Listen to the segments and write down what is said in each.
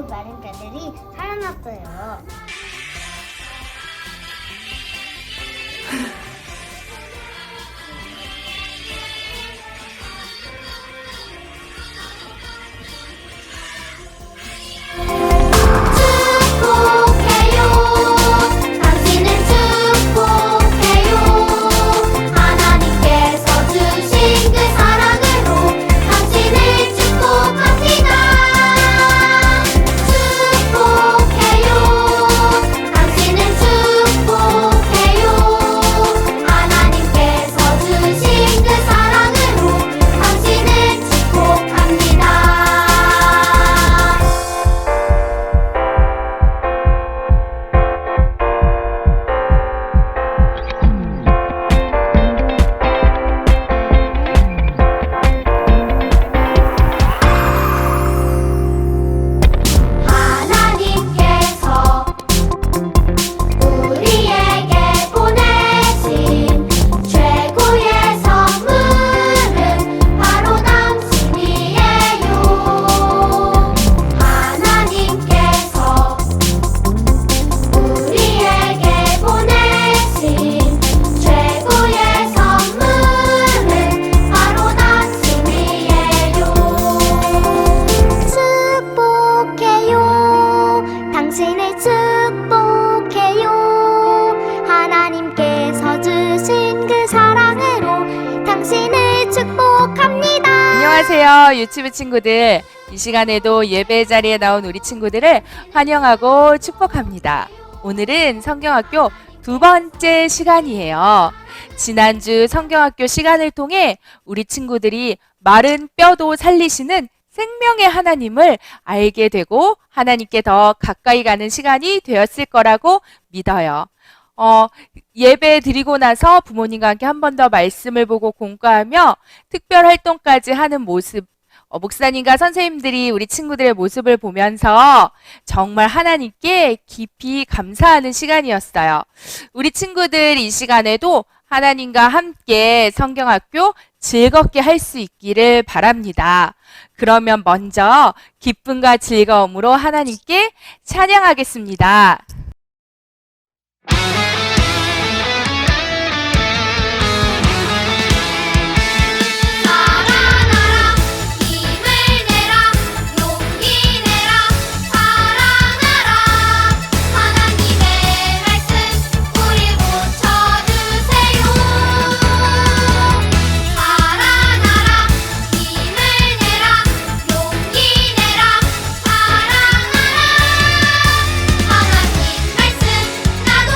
마른 뼈들이 살아났어요. 안녕하세요, 유치부 친구들. 이 시간에도 예배 자리에 나온 우리 친구들을 환영하고 축복합니다. 오늘은 성경학교 두 번째 시간이에요. 지난주 성경학교 시간을 통해 우리 친구들이 마른 뼈도 살리시는 생명의 하나님을 알게 되고 하나님께 더 가까이 가는 시간이 되었을 거라고 믿어요. 예배 드리고 나서 부모님과 함께 한 번 더 말씀을 보고 공부하며 특별 활동까지 하는 모습, 목사님과 선생님들이 우리 친구들의 모습을 보면서 정말 하나님께 깊이 감사하는 시간이었어요. 우리 친구들 이 시간에도 하나님과 함께 성경학교 즐겁게 할 수 있기를 바랍니다. 그러면 먼저 기쁨과 즐거움으로 하나님께 찬양하겠습니다. 하나님 말씀 나도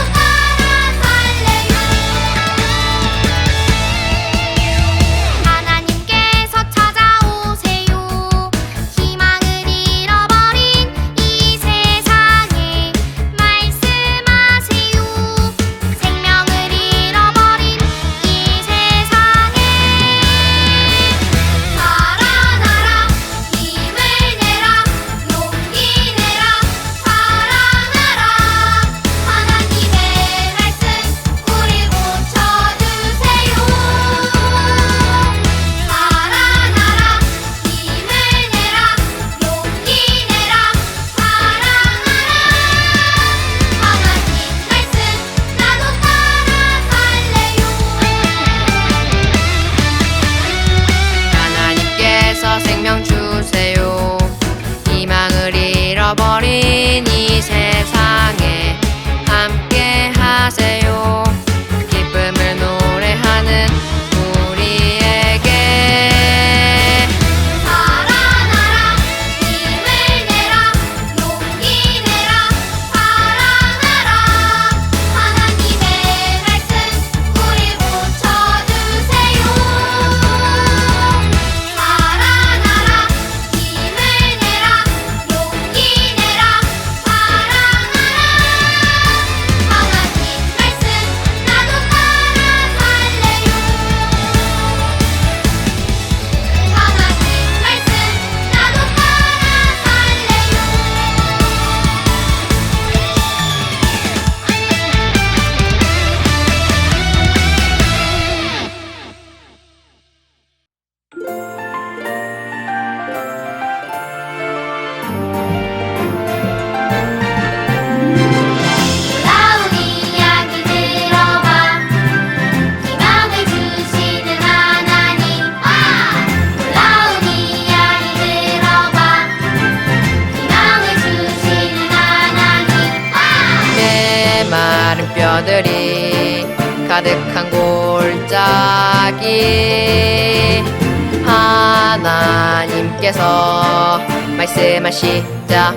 하나님께서 말씀하시자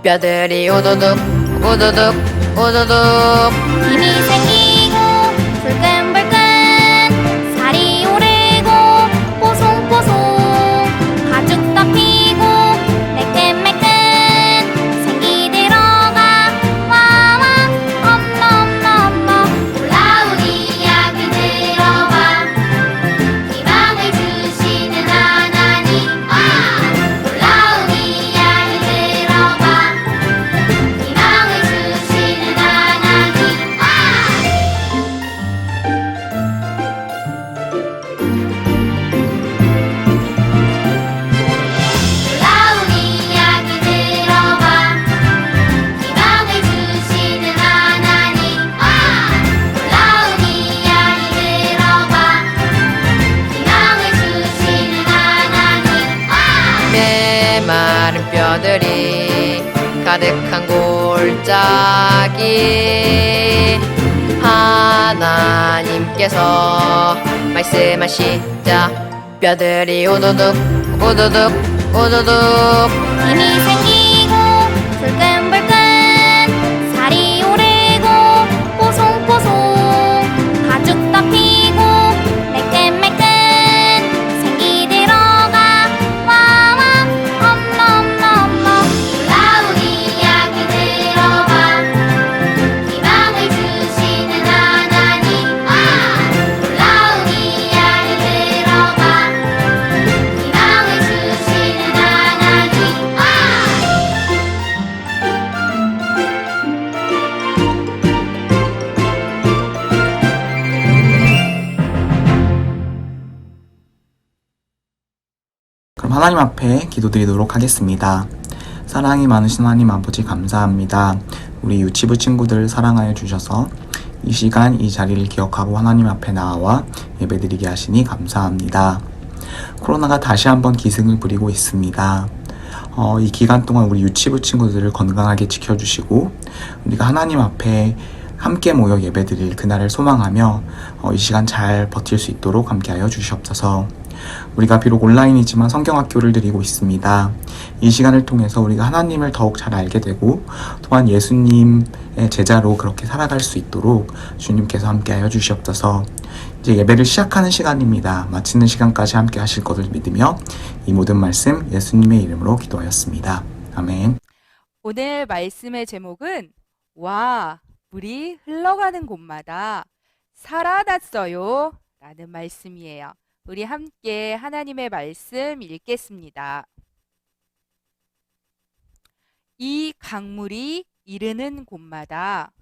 뼈들이 우두둑 우두둑 우두둑 힘이 생기고 불끈불끈 살이 오르고 뽀송뽀송 가죽 덮이고 매끈매끈 생기 들어가 와와 엄마 엄마 엄마 놀라운 이야기 들어봐 희망을 주시는 하나님 와 놀라운 이야기 들어봐 희망을 주시는 하나님 와 놀라운 이야기 들어봐 희망을 주시는 하나님 와 놀라운 이야기 들어봐 희망을 주시는 하나님 와 메마른 뼈들이 가득한 골짜기 하나님께서 말씀하시자 뼈들이 우두둑 우두둑 우두둑 힘이 생기고 불끈불끈 살이 오르고 뽀송뽀송 가죽 덮이고 매끈매끈 생기 들어가 와와 엄마 엄마 엄마 놀라운 이야기 들어봐 희망을 주시는 하나님 와 놀라운 이야기 들어봐 희망을 주시는 하나님 와 그럼 하나님 앞에 기도드리도록 하겠습니다. 사랑이 많으신 하나님 아버지 감사합니다. 우리 유치부 친구들 사랑하여 주셔서 이 시간 이 자리를 기억하고 하나님 앞에 나와 예배드리게 하시니 감사합니다. 코로나가 다시 한번 기승을 부리고 있습니다. 이 기간 동안 우리 유치부 친구들을 건강하게 지켜주시고 우리가 하나님 앞에 함께 모여 예배드릴 그날을 소망하며 이 시간 잘 버틸 수 있도록 함께하여 주시옵소서. 우리가 비록 온라인이지만 성경학교를 드리고 있습니다. 이 시간을 통해서 우리가 하나님을 더욱 잘 알게 되고 또한 예수님의 제자로 그렇게 살아갈 수 있도록 주님께서 함께하여 주시옵소서. 이제 예배를 시작하는 시간입니다. 마치는 시간까지 함께 하실 것을 믿으며 이 모든 말씀 예수님의 이름으로 기도하였습니다. 아멘. 오늘 말씀의 제목은 와, 물이 흘러가는 곳마다 살아났어요 라는 말씀이에요. 우리 함께 하나님의 말씀 읽겠습니다. 이 강물이 이르는 곳마다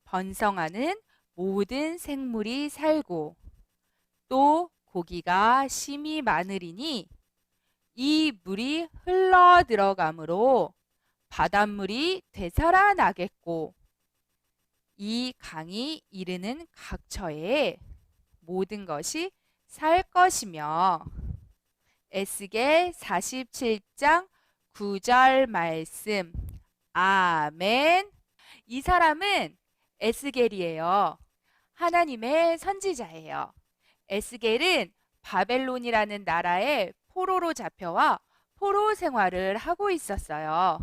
번성하는 모든 생물이 살고 또 고기가 심이 많으리니 이 물이 흘러 들어가므로 바닷물이 되살아나겠고 이 강이 이르는 각처에 모든 것이 살 것이며 에스겔 47장 9절 말씀. 아멘. 이 사람은 에스겔이에요. 하나님의 선지자예요. 에스겔은 바벨론이라는 나라의 포로로 잡혀와 포로 생활을 하고 있었어요.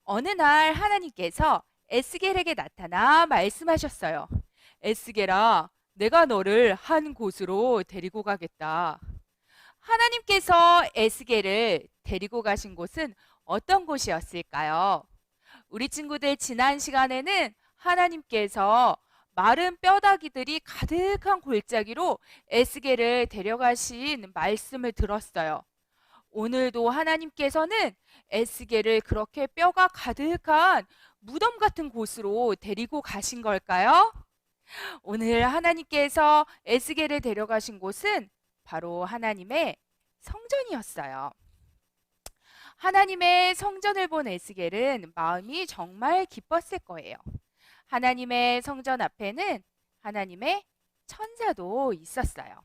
어느 날 하나님께서 에스겔에게 나타나 말씀하셨어요. 에스겔아, 내가 너를 한 곳으로 데리고 가겠다. 하나님께서 에스겔을 데리고 가신 곳은 어떤 곳이었을까요? 우리 친구들 지난 시간에는 하나님께서 마른 뼈다귀들이 가득한 골짜기로 에스겔을 데려가신 말씀을 들었어요. 오늘도 하나님께서는 에스겔을 그렇게 뼈가 가득한 무덤 같은 곳으로 데리고 가신 걸까요? 오늘 하나님께서 에스겔을 데려가신 곳은 바로 하나님의 성전이었어요. 하나님의 성전을 본 에스겔은 마음이 정말 기뻤을 거예요. 하나님의 성전 앞에는 하나님의 천사도 있었어요.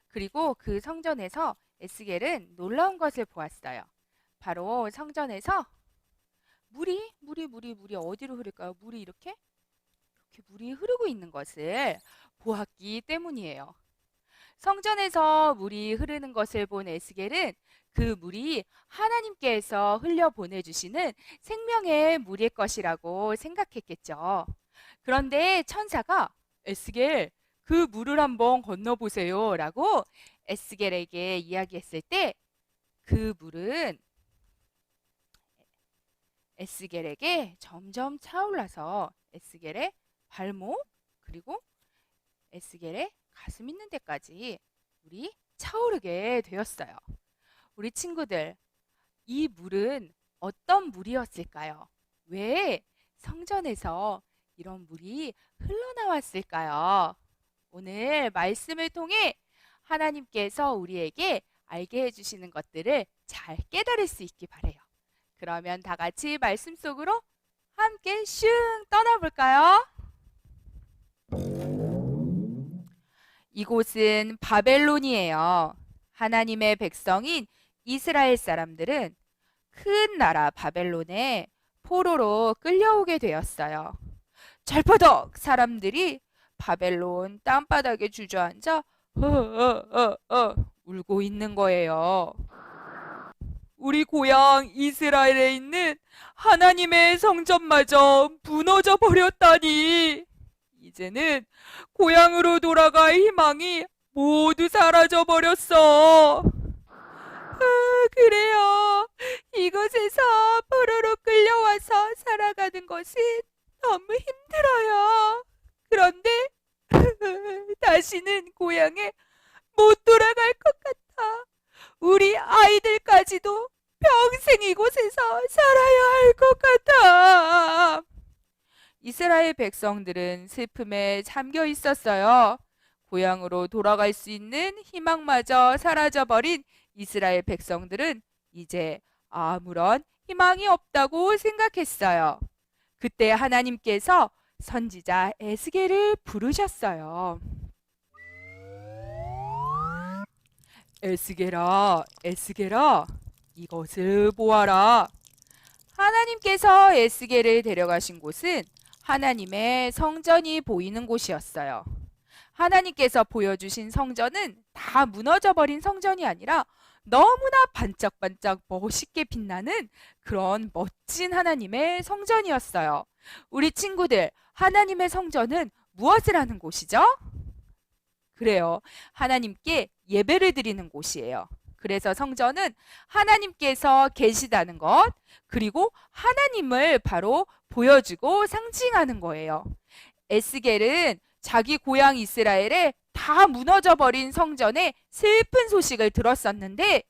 그리고 그 성전에서 에스겔은 놀라운 것을 보았어요. 바로 성전에서 물이 어디로 흐를까요? 물이 이렇게 물이 흐르고 있는 것을 보았기 때문이에요. 성전에서 물이 흐르는 것을 본 에스겔은 그 물이 하나님께서 흘려 보내주시는 생명의 물일 것이라고 생각했겠죠. 그런데 천사가 에스겔, 그 물을 한번 건너보세요 라고 에스겔에게 이야기했을 때 그 물은 에스겔에게 점점 차올라서 에스겔의 발목 그리고 에스겔의 가슴 있는 데까지 물이 차오르게 되었어요. 우리 친구들, 이 물은 어떤 물이었을까요? 왜 성전에서 이런 물이 흘러나왔을까요? 오늘 말씀을 통해 하나님께서 우리에게 알게 해주시는 것들을 잘 깨달을 수 있기 바래요. 그러면 다 같이 말씀 속으로 함께 슝 떠나볼까요? 이곳은 바벨론이에요. 하나님의 백성인 이스라엘 사람들은 큰 나라 바벨론에 포로로 끌려오게 되었어요. 철퍼덕 사람들이 바벨론 땅바닥에 주저앉아 울고 있는 거예요. 우리 고향 이스라엘에 있는 하나님의 성전마저 무너져 버렸다니. 이제는 고향으로 돌아갈 희망이 모두 사라져 버렸어. 그래요. 이곳에서 포로로 끌려와서 살아가는 것은 너무 힘들어요. 그런데 다시는 고향에 못 돌아갈 것 같아. 우리 아이들까지도 평생 이곳에서 살아야 할 것 같아. 이스라엘 백성들은 슬픔에 잠겨 있었어요. 고향으로 돌아갈 수 있는 희망마저 사라져버린 이스라엘 백성들은 이제 아무런 희망이 없다고 생각했어요. 그때 하나님께서 선지자 에스겔을 부르셨어요. 에스겔아, 에스겔아, 이것을 보아라. 하나님께서 에스겔을 데려가신 곳은 하나님의 성전이 보이는 곳이었어요. 하나님께서 보여주신 성전은 다 무너져버린 성전이 아니라 너무나 반짝반짝 멋있게 빛나는 그런 멋진 하나님의 성전이었어요. 우리 친구들, 하나님의 성전은 무엇을 하는 곳이죠? 그래요. 하나님께 예배를 드리는 곳이에요. 그래서 성전은 하나님께서 계시다는 것, 그리고 하나님을 바로 보여주고 상징하는 거예요. 에스겔은 자기 고향 이스라엘에 다 무너져버린 성전의 슬픈 소식을 들었었는데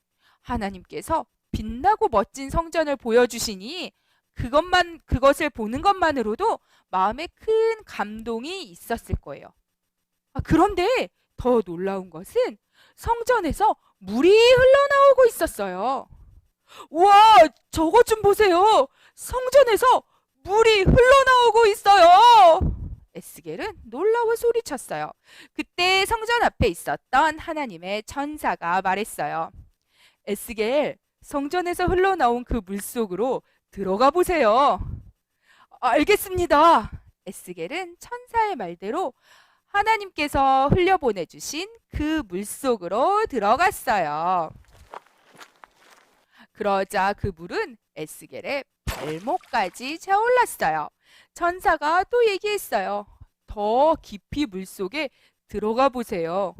하나님께서 빛나고 멋진 성전을 보여주시니 그것을 보는 것만으로도 마음에 큰 감동이 있었을 거예요. 그런데 더 놀라운 것은 성전에서 물이 흘러나오고 있었어요. 우와, 저것 좀 보세요. 성전에서 물이 흘러나오고 있어요. 에스겔은 놀라워 소리쳤어요. 그때 성전 앞에 있었던 하나님의 천사가 말했어요. 에스겔, 성전에서 흘러나온 그 물 속으로 들어가 보세요. 알겠습니다. 에스겔은 천사의 말대로 하나님께서 흘려보내주신 그 물속으로 들어갔어요. 그러자 그 물은 에스겔의 발목까지 차올랐어요. 천사가 또 얘기했어요. 더 깊이 물속에 들어가 보세요.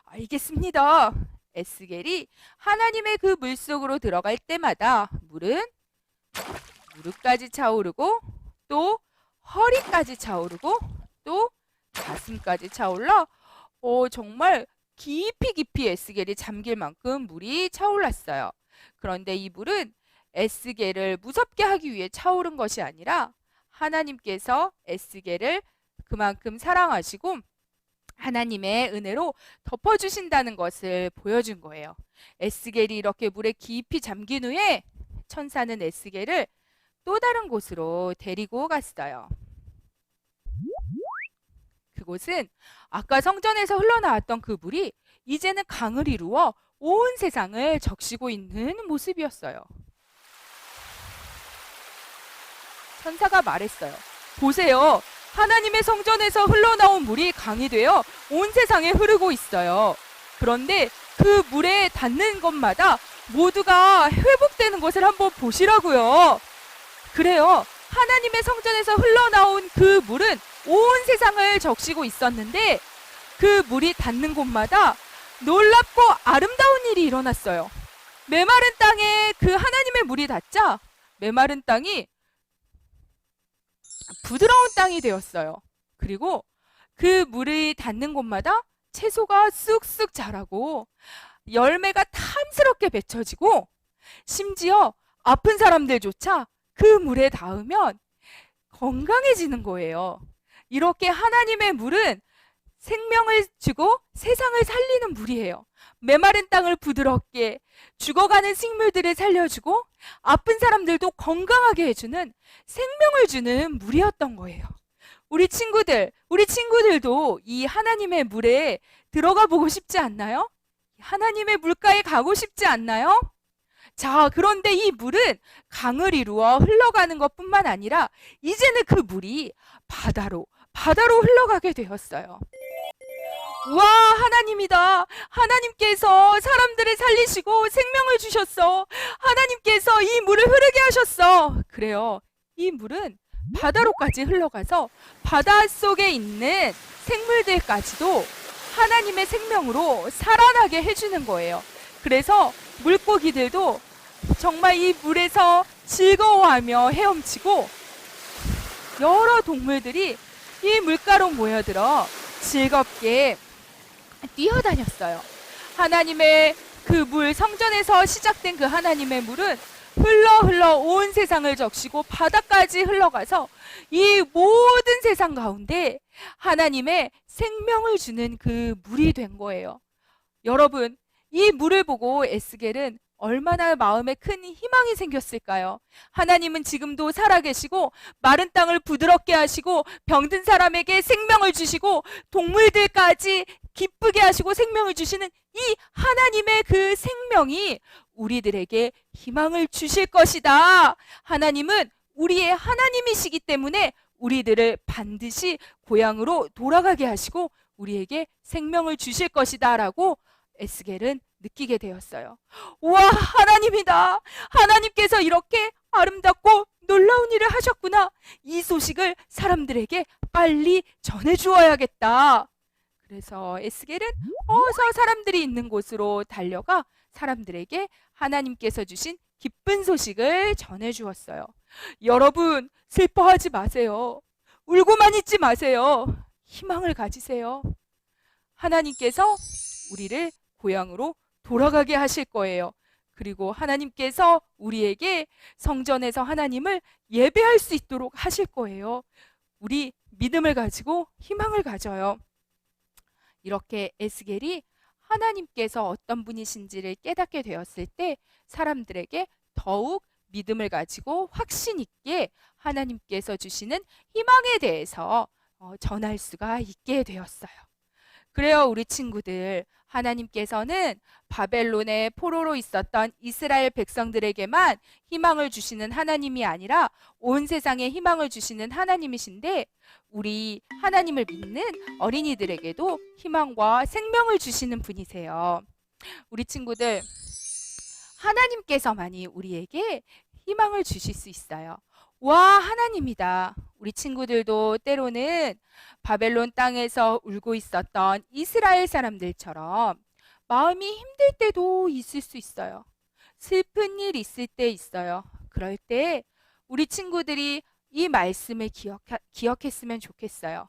알겠습니다. 에스겔이 하나님의 그 물속으로 들어갈 때마다 물은 무릎까지 차오르고 또 허리까지 차오르고 또 가슴까지 차올라 정말 깊이 에스겔이 잠길 만큼 물이 차올랐어요. 그런데 이 물은 에스겔을 무섭게 하기 위해 차오른 것이 아니라 하나님께서 에스겔을 그만큼 사랑하시고 하나님의 은혜로 덮어주신다는 것을 보여준 거예요. 에스겔이 이렇게 물에 깊이 잠긴 후에 천사는 에스겔을 또 다른 곳으로 데리고 갔어요. 그곳은 아까 성전에서 흘러나왔던 그 물이 이제는 강을 이루어 온 세상을 적시고 있는 모습이었어요. 천사가 말했어요. 보세요. 하나님의 성전에서 흘러나온 물이 강이 되어 온 세상에 흐르고 있어요. 그런데 그 물에 닿는 것마다 모두가 회복되는 것을 한번 보시라고요. 그래요. 하나님의 성전에서 흘러나온 그 물은 온 세상을 적시고 있었는데 그 물이 닿는 곳마다 놀랍고 아름다운 일이 일어났어요. 메마른 땅에 그 하나님의 물이 닿자 메마른 땅이 부드러운 땅이 되었어요. 그리고 그 물이 닿는 곳마다 채소가 쑥쑥 자라고 열매가 탐스럽게 맺혀지고 심지어 아픈 사람들조차 그 물에 닿으면 건강해지는 거예요. 이렇게 하나님의 물은 생명을 주고 세상을 살리는 물이에요. 메마른 땅을 부드럽게 죽어가는 식물들을 살려주고 아픈 사람들도 건강하게 해주는 생명을 주는 물이었던 거예요. 우리 친구들도 이 하나님의 물에 들어가 보고 싶지 않나요? 하나님의 물가에 가고 싶지 않나요? 자, 그런데 이 물은 강을 이루어 흘러가는 것뿐만 아니라 이제는 그 물이 바다로 흘러가게 되었어요. 와, 하나님이다. 하나님께서 사람들을 살리시고 생명을 주셨어. 하나님께서 이 물을 흐르게 하셨어. 그래요. 이 물은 바다로까지 흘러가서 바다 속에 있는 생물들까지도 하나님의 생명으로 살아나게 해주는 거예요. 그래서 물고기들도 정말 이 물에서 즐거워하며 헤엄치고 여러 동물들이 이 물가로 모여들어 즐겁게 뛰어다녔어요. 하나님의 그 물, 성전에서 시작된 그 하나님의 물은 흘러 온 세상을 적시고 바다까지 흘러가서 이 모든 세상 가운데 하나님의 생명을 주는 그 물이 된 거예요. 여러분, 이 물을 보고 에스겔은 얼마나 마음에 큰 희망이 생겼을까요? 하나님은 지금도 살아계시고 마른 땅을 부드럽게 하시고 병든 사람에게 생명을 주시고 동물들까지 기쁘게 하시고 생명을 주시는 이 하나님의 그 생명이 우리들에게 희망을 주실 것이다. 하나님은 우리의 하나님이시기 때문에 우리들을 반드시 고향으로 돌아가게 하시고 우리에게 생명을 주실 것이다 라고 에스겔은 느끼게 되었어요. 우와, 하나님이다. 하나님께서 이렇게 아름답고 놀라운 일을 하셨구나. 이 소식을 사람들에게 빨리 전해주어야겠다. 그래서 에스겔은 어서 사람들이 있는 곳으로 달려가 사람들에게 하나님께서 주신 기쁜 소식을 전해주었어요. 여러분, 슬퍼하지 마세요. 울고만 있지 마세요. 희망을 가지세요. 하나님께서 우리를 고향으로 돌아가게 하실 거예요. 그리고 하나님께서 우리에게 성전에서 하나님을 예배할 수 있도록 하실 거예요. 우리 믿음을 가지고 희망을 가져요. 이렇게 에스겔이 하나님께서 어떤 분이신지를 깨닫게 되었을 때 사람들에게 더욱 믿음을 가지고 확신 있게 하나님께서 주시는 희망에 대해서 전할 수가 있게 되었어요. 그래요, 우리 친구들. 하나님께서는 바벨론의 포로로 있었던 이스라엘 백성들에게만 희망을 주시는 하나님이 아니라 온 세상에 희망을 주시는 하나님이신데 우리 하나님을 믿는 어린이들에게도 희망과 생명을 주시는 분이세요. 우리 친구들, 하나님께서만이 우리에게 희망을 주실 수 있어요. 와, 하나님이다. 우리 친구들도 때로는 바벨론 땅에서 울고 있었던 이스라엘 사람들처럼 마음이 힘들 때도 있을 수 있어요. 슬픈 일 있을 때 있어요. 그럴 때 우리 친구들이 이 말씀을 기억했으면 좋겠어요.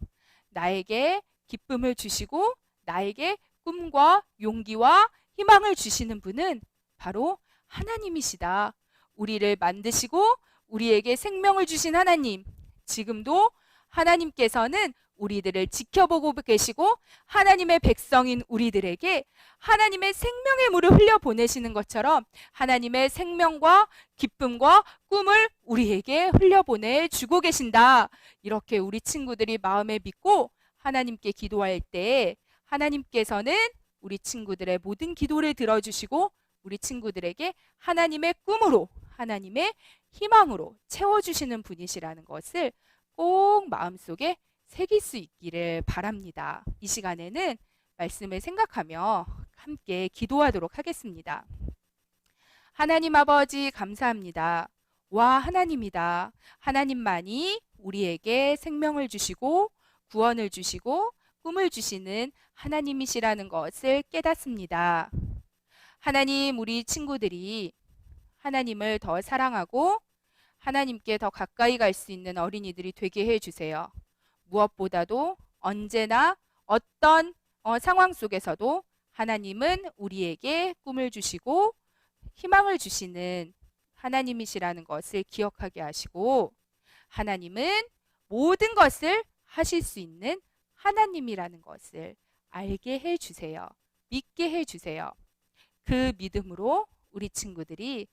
나에게 기쁨을 주시고 나에게 꿈과 용기와 희망을 주시는 분은 바로 하나님이시다. 우리를 만드시고 우리에게 생명을 주신 하나님, 지금도 하나님께서는 우리들을 지켜보고 계시고 하나님의 백성인 우리들에게 하나님의 생명의 물을 흘려보내시는 것처럼 하나님의 생명과 기쁨과 꿈을 우리에게 흘려보내주고 계신다. 이렇게 우리 친구들이 마음에 믿고 하나님께 기도할 때 하나님께서는 우리 친구들의 모든 기도를 들어주시고 우리 친구들에게 하나님의 꿈으로 하나님의 희망으로 채워주시는 분이시라는 것을 꼭 마음속에 새길 수 있기를 바랍니다. 이 시간에는 말씀을 생각하며 함께 기도하도록 하겠습니다. 하나님 아버지 감사합니다. 와 하나님이다. 하나님만이 우리에게 생명을 주시고 구원을 주시고 꿈을 주시는 하나님이시라는 것을 깨닫습니다. 하나님, 우리 친구들이 하나님을 더 사랑하고 하나님께 더 가까이 갈 수 있는 어린이들이 되게 해주세요. 무엇보다도 언제나 어떤 상황 속에서도 하나님은 우리에게 꿈을 주시고 희망을 주시는 하나님이시라는 것을 기억하게 하시고, 하나님은 모든 것을 하실 수 있는 하나님이라는 것을 알게 해주세요. 믿게 해주세요. 그 믿음으로 우리 친구들이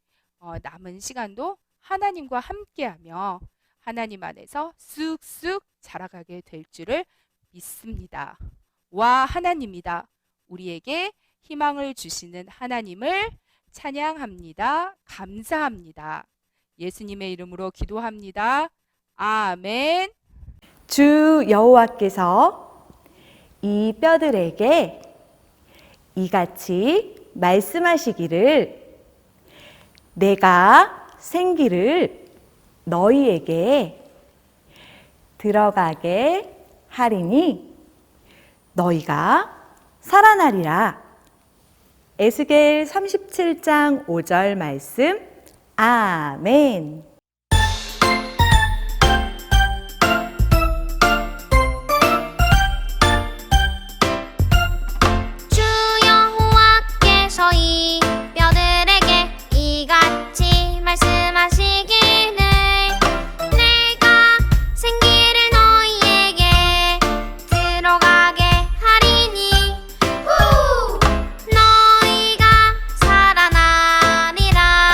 남은 시간도 하나님과 함께하며 하나님 안에서 쑥쑥 자라가게 될 줄을 믿습니다. 와 하나님이다. 우리에게 희망을 주시는 하나님을 찬양합니다. 감사합니다. 예수님의 이름으로 기도합니다. 아멘. 주 여호와께서 이 뼈들에게 이같이 말씀하시기를, 내가 생기를 너희에게 들어가게 하리니 너희가 살아나리라. 에스겔 37장 5절 말씀. 아멘. 주 여호와께서 이 뼈들에게 이같이 말씀하시기를, 내가 생기를 너희에게 들어가게 하리니 너희가 살아나리라.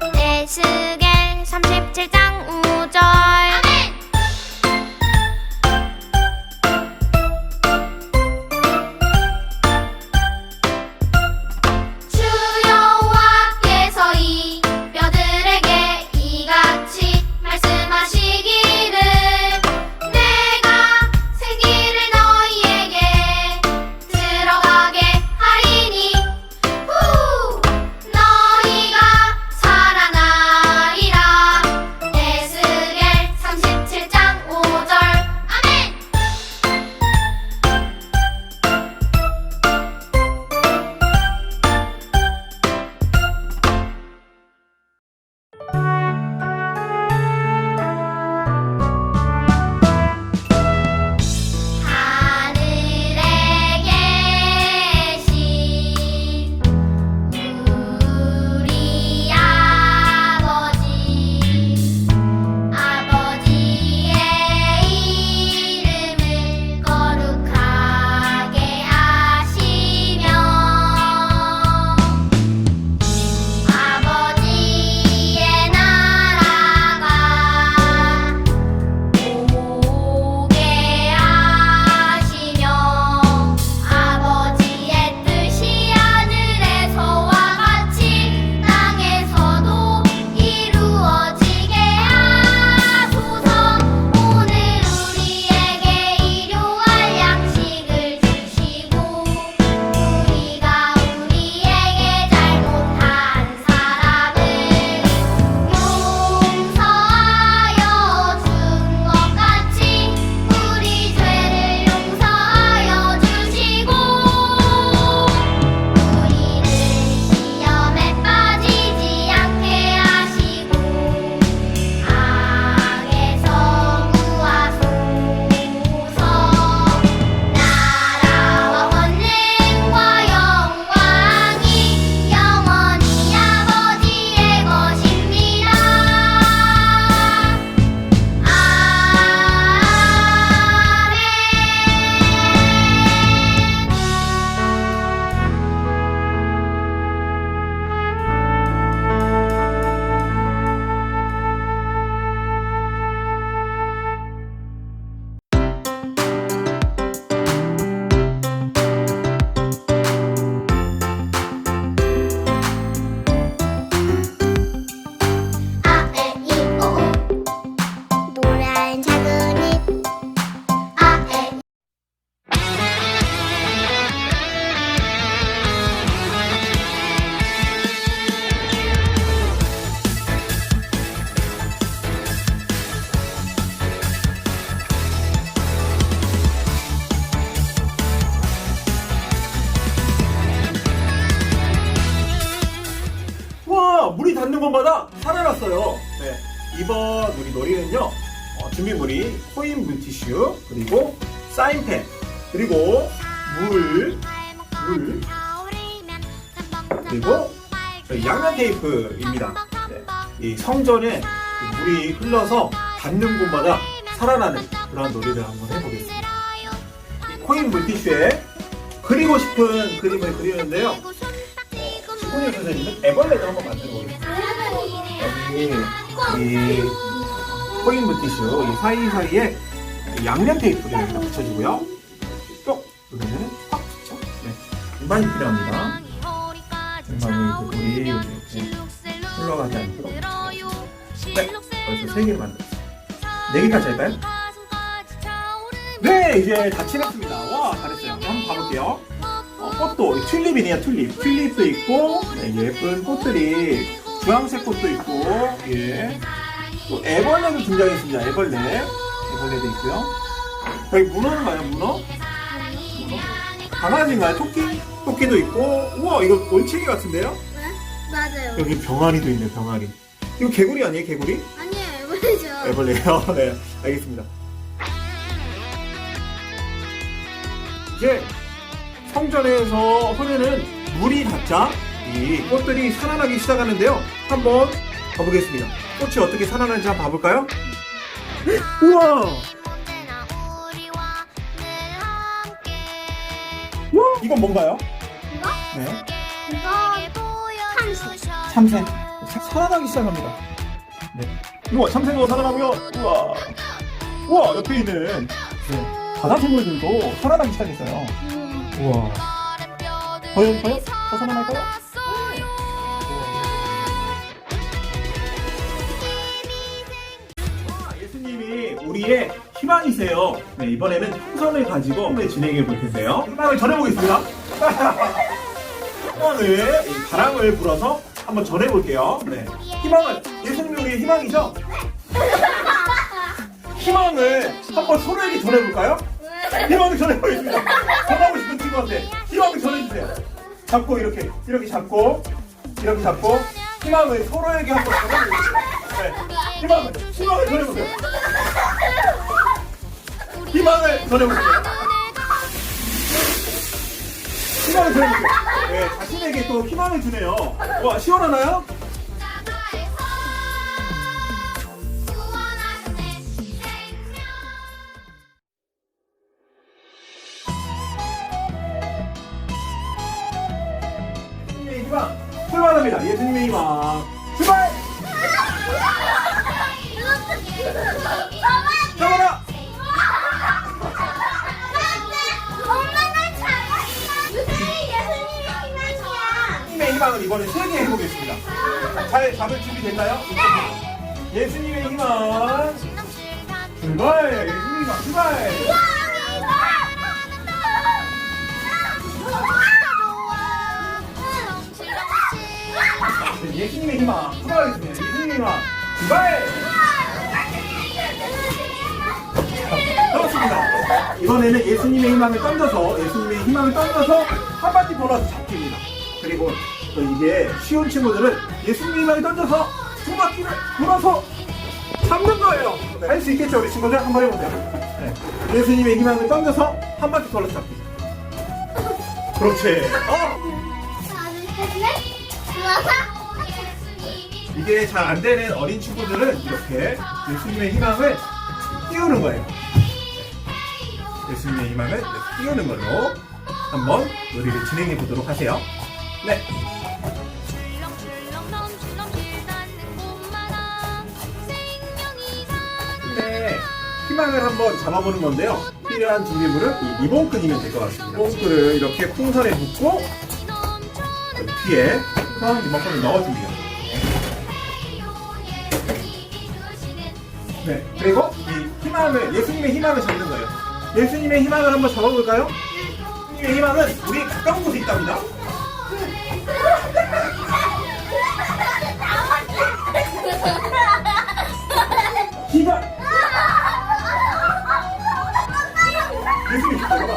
에스겔 37장 닿는 곳마다 살아났어요. 네, 이번 우리 놀이는요, 준비물이 코인 물티슈, 그리고 사인펜, 그리고 물, 그리고 양면 테이프입니다. 네, 이 성전에 물이 흘러서 닿는 곳마다 살아나는 그런 놀이를 한번 해보겠습니다. 이 코인 물티슈에 그리고 싶은 그림을 그리는데요. 신군일 선생님은 애벌레를 한번 만들어 보겠습니다. 여기 이 코인 물티슈 이 사이사이에 양면 테이프를 여기다 붙여주고요. 또 여기는 확 붙여. 네, 일반이 필요합니다. 일반이 물이 이렇게 흘러가지 않도록. 네, 벌써 3개를 만들었어요. 4개까지 할까요? 네, 이제 다 칠했습니다. 와, 잘했어요. 한번 가볼게요. 꽃도 튤립이네요. 튤립도 있고, 네, 예쁜 꽃들이 주황색 꽃도 있고, 예. 또 애벌레도 등장했습니다. 애벌레도 있고요. 여기 문어는 뭐예요? 문어? 강아지인가요? 토끼도 있고. 우와, 이거 원치기 같은데요? 맞아요. 여기 병아리도 있네. 병아리. 이거 개구리 아니에요? 개구리? 아니에요, 애벌레죠. 애벌레요. 네, 알겠습니다. 이제 성전에서 흐르는 물이 닿자 이 꽃들이 살아나기 시작하는데요. 한번 가보겠습니다. 꽃이 어떻게 살아나는지 한번 봐볼까요? 우와! 우와! 이건 뭔가요? 이거? 네. 이거 참새. 살아나기 시작합니다. 네. 우와, 참새도 살아나고요. 우와. 우와, 옆에 있는 네, 바다 생물들도 살아나기 시작했어요. 우와. 과연? 더 살아날까요? 예수님이 우리의 희망이세요. 네, 이번에는 풍선을 가지고 한번 진행해 볼 텐데요. 희망을 전해보겠습니다. 희망을, 이 바람을 불어서 한번 전해볼게요. 네. 희망은 예수님이 우리의 희망이죠? 희망을 한번 서로에게 전해볼까요? 희망을 전해보겠습니다. 전하고 싶은 친구한테 희망을 전해주세요. 잡고 이렇게 잡고 희망을 서로에게 한번 전해보겠습니다. 네. 희망을 전해보세요. 희망을 전해보세요. 희망을 전해보세요. 네, 자신에게 또 희망을 주네요. 와, 시원하나요? 예수님의 희망 출발합니다. 예수님의 희망 출발! 잡아라! 예수님의 희망을 이번에 3개 해보겠습니다. 잘 잡을 준비 됐나요? 예수님의 희망 출발! 예수님의 희망 출발! 예수님의 희망 출발하겠습니다. 예수님의 희망 출발! 그렇습니다. 이번에는 예수님의 희망을 던져서 한 바퀴 돌아서 잡힙니다. 그리고 또 이게 쉬운 친구들은 예수님의 희망을 던져서 2바퀴를 돌아서 잡는 거예요. 네. 할 수 있겠죠, 우리 친구들? 한번 해보세요. 네. 예수님의 희망을 던져서 한 바퀴 돌아서 잡기. 그렇지. 이게 잘 안 되는 어린 친구들은 이렇게 예수님의 희망을 띄우는 거예요. 예수님의 희망을 이렇게 띄우는 걸로 한번 놀이를 진행해 보도록 하세요. 네. 네. 희망을 한번 잡아보는 건데요. 필요한 준비물은 이 리본끈이면 될 것 같습니다. 리본끈을 이렇게 풍선에 묶고 뒤에 리본끈을 넣어줍니다. 네, 그리고 이 희망을, 예수님의 희망을 잡는 거예요. 예수님의 희망을 한번 잡아볼까요? 예수님의 희망은 우리 가까운 곳에 있답니다. 희망! 예수님, 기다려봐.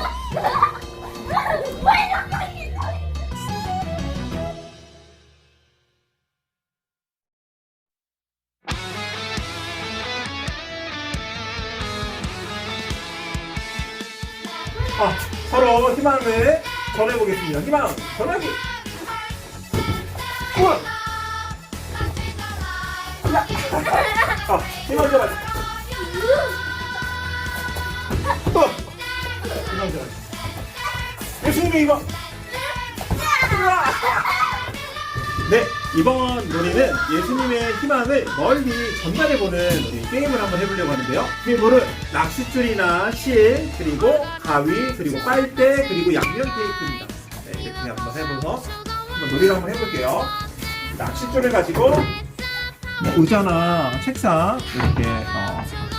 서로 희망을 전해보겠습니다. 희망 전하기. 우와. 야. 희망 전하기. 희망 전하기. 예수님의 희망. 네, 이번 놀이는 예수님의 희망을 멀리 전달해보는 우리 게임을 한번 해보려고 하는데요. 게임물은 낚싯줄이나 실, 그리고 가위, 그리고 빨대, 그리고 양면 테이프입니다. 네, 이렇게 한번 해보서 한번 놀이를 한번 해볼게요. 낚싯줄을 가지고 의자나 책상 이렇게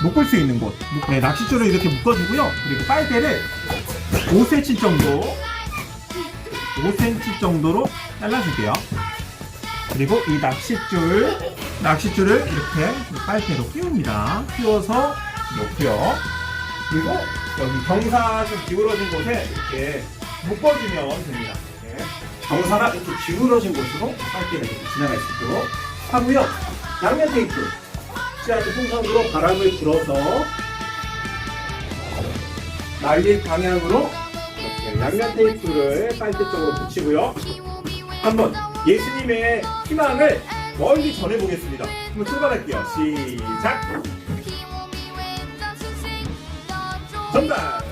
묶을 수 있는 곳, 네, 낚싯줄을 이렇게 묶어주고요. 그리고 빨대를 5cm 정도 5cm 정도로 잘라줄게요. 그리고 이 낚싯줄을 이렇게 빨대로 끼웁니다. 끼워서 놓고요. 그리고 여기 경사 좀 기울어진 곳에 이렇게 묶어주면 됩니다. 이렇게. 경사가 이렇게 기울어진 곳으로 빨대를 이렇게 지나갈 수 있도록 하고요. 양면 테이프, 시야의 풍선으로 바람을 불어서 날릴 방향으로 이렇게 양면 테이프를 빨대 쪽으로 붙이고요. 한번 예수님의 희망을 멀리 전해보겠습니다. 한번 출발할게요. 시작! 전달!